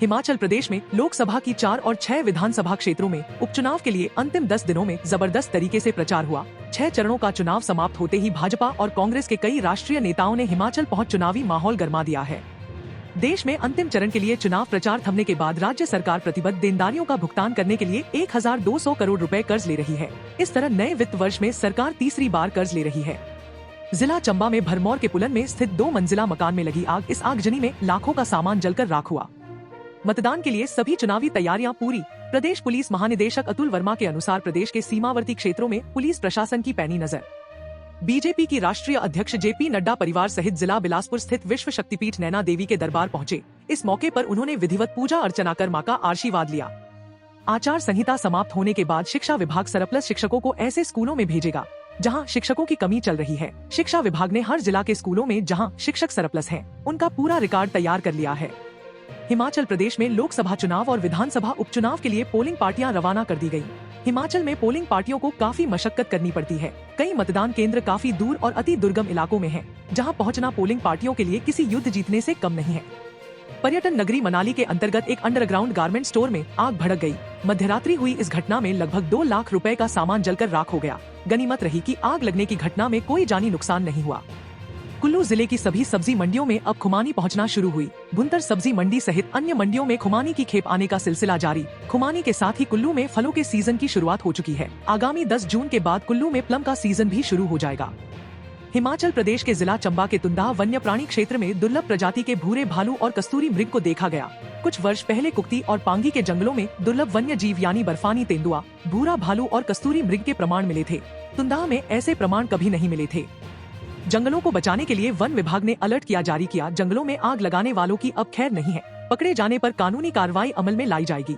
हिमाचल प्रदेश में लोकसभा की 4 और 6 विधानसभा क्षेत्रों में उपचुनाव के लिए अंतिम 10 दिनों में जबरदस्त तरीके से प्रचार हुआ। 6 चरणों का चुनाव समाप्त होते ही भाजपा और कांग्रेस के कई राष्ट्रीय नेताओं ने हिमाचल पहुंच चुनावी माहौल गरमा दिया है। देश में अंतिम चरण के लिए चुनाव प्रचार थमने के बाद राज्य सरकार प्रतिबद्ध देनदारियों का भुगतान करने के लिए 1200 करोड़ रुपए कर्ज ले रही है। इस तरह नए वित्त वर्ष में सरकार तीसरी बार कर्ज ले रही है। जिला चंबा में भरमौर के पुलन में स्थित 2 मंजिला मकान में लगी आग, इस आगजनी में लाखों का सामान जलकर राख हुआ। मतदान के लिए सभी चुनावी तैयारियां पूरी। प्रदेश पुलिस महानिदेशक अतुल वर्मा के अनुसार प्रदेश के सीमावर्ती क्षेत्रों में पुलिस प्रशासन की पैनी नजर। बीजेपी की राष्ट्रीय अध्यक्ष जेपी नड्डा परिवार सहित जिला बिलासपुर स्थित विश्व शक्तिपीठ नैना देवी के दरबार पहुंचे। इस मौके पर उन्होंने विधिवत पूजा अर्चना कर मां का आशीर्वाद लिया। आचार संहिता समाप्त होने के बाद शिक्षा विभाग सरप्लस शिक्षकों को ऐसे स्कूलों में भेजेगा जहां शिक्षकों की कमी चल रही है। शिक्षा विभाग ने हर जिला के स्कूलों में जहां शिक्षक सरप्लस हैं, उनका पूरा रिकॉर्ड तैयार कर लिया है। हिमाचल प्रदेश में लोकसभा चुनाव और विधानसभा उपचुनाव के लिए पोलिंग पार्टियां रवाना कर दी गयी। हिमाचल में पोलिंग पार्टियों को काफी मशक्कत करनी पड़ती है। कई मतदान केंद्र काफी दूर और अति दुर्गम इलाकों में हैं, जहां पहुंचना पोलिंग पार्टियों के लिए किसी युद्ध जीतने से कम नहीं है। पर्यटन नगरी मनाली के अंतर्गत एक अंडरग्राउंड गारमेंट स्टोर में आग भड़क गई। मध्यरात्रि हुई इस घटना में लगभग 2 लाख रुपए का सामान जलकर राख हो गया। गनीमत रही कि आग लगने की घटना में कोई जानी नुकसान नहीं हुआ। कुल्लू जिले की सभी सब्जी मंडियों में अब खुमानी पहुंचना शुरू हुई। भुंतर सब्जी मंडी सहित अन्य मंडियों में खुमानी की खेप आने का सिलसिला जारी। खुमानी के साथ ही कुल्लू में फलों के सीजन की शुरुआत हो चुकी है। आगामी 10 जून के बाद कुल्लू में प्लम का सीजन भी शुरू हो जाएगा। हिमाचल प्रदेश के जिला चंबा के तुंदाह वन्य प्राणी क्षेत्र में दुर्लभ प्रजाति के भूरे भालू और कस्तूरी मृग को देखा गया। कुछ वर्ष पहले कुक्ती और पांगी के जंगलों में दुर्लभ वन्य जीव यानी बर्फानी तेंदुआ, भूरा भालू और कस्तूरी मृग के प्रमाण मिले थे। तुंदाह में ऐसे प्रमाण कभी नहीं मिले थे। जंगलों को बचाने के लिए वन विभाग ने अलर्ट किया जारी किया। जंगलों में आग लगाने वालों की अब खैर नहीं है। पकड़े जाने पर कानूनी कार्रवाई अमल में लाई जाएगी।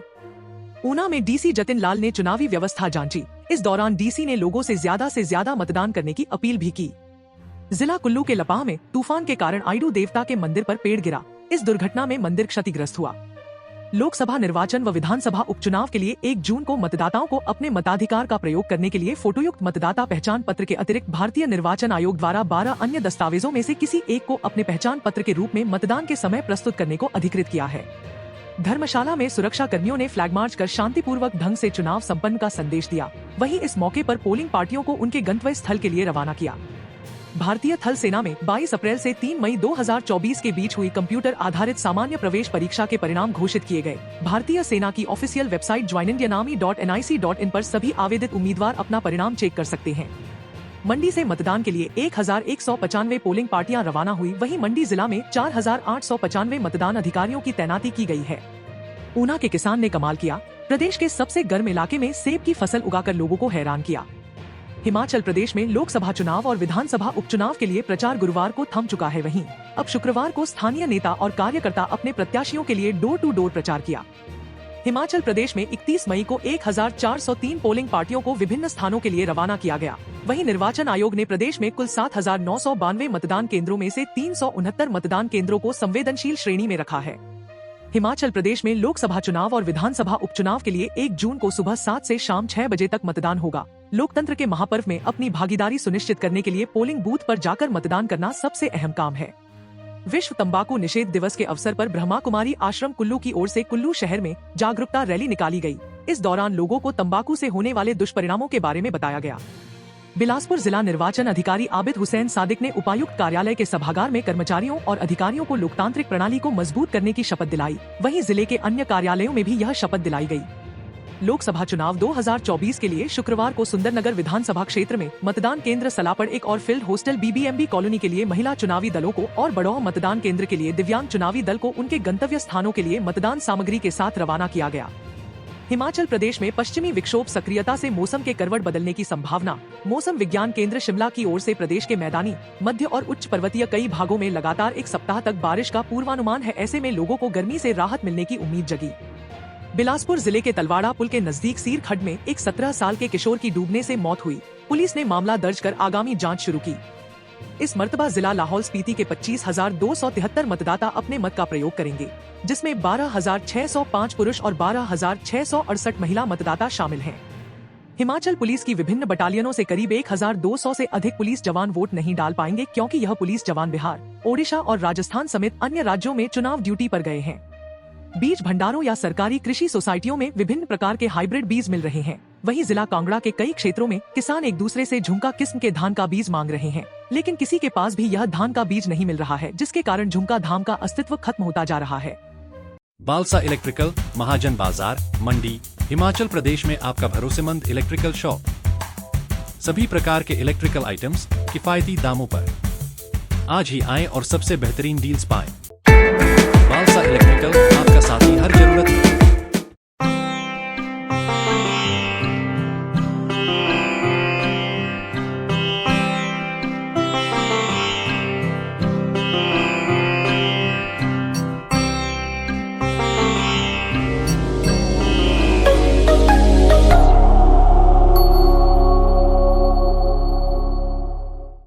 ऊना में डीसी जतिन लाल ने चुनावी व्यवस्था जांची। इस दौरान डीसी ने लोगों से ज्यादा मतदान करने की अपील भी की। जिला कुल्लू के लपाह में तूफान के कारण आइडू देवता के मंदिर पर पेड़ गिरा। इस दुर्घटना में मंदिर क्षतिग्रस्त हुआ। लोकसभा निर्वाचन व विधानसभा उपचुनाव के लिए 1 जून को मतदाताओं को अपने मताधिकार का प्रयोग करने के लिए फोटोयुक्त मतदाता पहचान पत्र के अतिरिक्त भारतीय निर्वाचन आयोग द्वारा 12 अन्य दस्तावेजों में से किसी एक को अपने पहचान पत्र के रूप में मतदान के समय प्रस्तुत करने को अधिकृत किया है। धर्मशाला में सुरक्षा कर्मियों ने फ्लैग मार्च कर शांतिपूर्वक ढंग से चुनाव संपन्न का संदेश दिया। वहीं इस मौके पर पोलिंग पार्टियों को उनके गंतव्य स्थल के लिए रवाना किया। भारतीय थल सेना में 22 अप्रैल से 3 मई 2024 के बीच हुई कंप्यूटर आधारित सामान्य प्रवेश परीक्षा के परिणाम घोषित किए गए। भारतीय सेना की ऑफिशियल वेबसाइट joinindianarmy.nic.in पर सभी आवेदित उम्मीदवार अपना परिणाम चेक कर सकते हैं। मंडी से मतदान के लिए 1195 पोलिंग पार्टियां रवाना हुई। वहीं मंडी जिला में 4895 मतदान अधिकारियों की तैनाती की गई है। ऊना के किसान ने कमाल किया। प्रदेश के सबसे गर्म इलाके में सेब की फसल उगाकर लोगों को हैरान किया। हिमाचल प्रदेश में लोकसभा चुनाव और विधानसभा उपचुनाव के लिए प्रचार गुरुवार को थम चुका है। वहीं अब शुक्रवार को स्थानीय नेता और कार्यकर्ता अपने प्रत्याशियों के लिए डोर टू डोर प्रचार किया। हिमाचल प्रदेश में 31 मई को 1403 पोलिंग पार्टियों को विभिन्न स्थानों के लिए रवाना किया गया। वहीं निर्वाचन आयोग ने प्रदेश में कुल 7992 मतदान केंद्रों में से 369 मतदान केंद्रों को संवेदनशील श्रेणी में रखा है। हिमाचल प्रदेश में लोकसभा चुनाव और विधानसभा उपचुनाव के लिए 1 जून को सुबह 7 से शाम 6 बजे तक मतदान होगा। लोकतंत्र के महापर्व में अपनी भागीदारी सुनिश्चित करने के लिए पोलिंग बूथ पर जाकर मतदान करना सबसे अहम काम है। विश्व तंबाकू निषेध दिवस के अवसर पर ब्रह्मा कुमारी आश्रम कुल्लू की ओर से कुल्लू शहर में जागरूकता रैली निकाली गई। इस दौरान लोगों को तंबाकू से होने वाले दुष्परिणामों के बारे में बताया गया। बिलासपुर जिला निर्वाचन अधिकारी आबिद हुसैन सादिक ने उपायुक्त कार्यालय के सभागार में कर्मचारियों और अधिकारियों को लोकतांत्रिक प्रणाली को मजबूत करने की शपथ दिलाई। वहीं जिले के अन्य कार्यालयों में भी यह शपथ दिलाई गई। लोकसभा चुनाव 2024 के लिए शुक्रवार को सुंदरनगर विधानसभा क्षेत्र में मतदान केंद्र सलापड़ एक और फील्ड हॉस्टल BBMB कॉलोनी के लिए महिला चुनावी दलों को और बड़ौह मतदान केंद्र के लिए दिव्यांग चुनावी दल को उनके गंतव्य स्थानों के लिए मतदान सामग्री के साथ रवाना किया गया। हिमाचल प्रदेश में पश्चिमी विक्षोभ सक्रियता से मौसम के करवट बदलने की संभावना। मौसम विज्ञान केंद्र शिमला की ओर से प्रदेश के मैदानी, मध्य और उच्च पर्वतीय कई भागों में लगातार 1 सप्ताह तक बारिश का पूर्वानुमान है। ऐसे में लोगों को गर्मी से राहत मिलने की उम्मीद जगी। बिलासपुर जिले के तलवाड़ा पुल के नजदीक सीर खड्ड में एक 17 साल के किशोर की डूबने से मौत हुई। पुलिस ने मामला दर्ज कर आगामी जांच शुरू की। इस मर्तबा जिला लाहौल स्पीति के 25,273 मतदाता अपने मत का प्रयोग करेंगे, जिसमें 12,605 पुरुष और 12,668 महिला मतदाता शामिल हैं। हिमाचल पुलिस की विभिन्न बटालियनों से करीब 1,200 से अधिक पुलिस जवान वोट नहीं डाल पाएंगे, क्योंकि यह पुलिस जवान बिहार, ओडिशा और राजस्थान समेत अन्य राज्यों में चुनाव ड्यूटी पर गए हैं। बीज भंडारों या सरकारी कृषि सोसाइटियों में विभिन्न प्रकार के हाइब्रिड बीज मिल रहे हैं। वहीं जिला कांगड़ा के कई क्षेत्रों में किसान एक दूसरे से झुमका किस्म के धान का बीज मांग रहे हैं, लेकिन किसी के पास भी यह धान का बीज नहीं मिल रहा है, जिसके कारण झुमका धान का अस्तित्व खत्म होता जा रहा है। बालसा इलेक्ट्रिकल, महाजन बाजार, मंडी, हिमाचल प्रदेश में आपका भरोसेमंद इलेक्ट्रिकल शॉप। सभी प्रकार के इलेक्ट्रिकल आइटम्स किफायती दामों पर। आज ही आएं और सबसे बेहतरीन डील्स पाएं।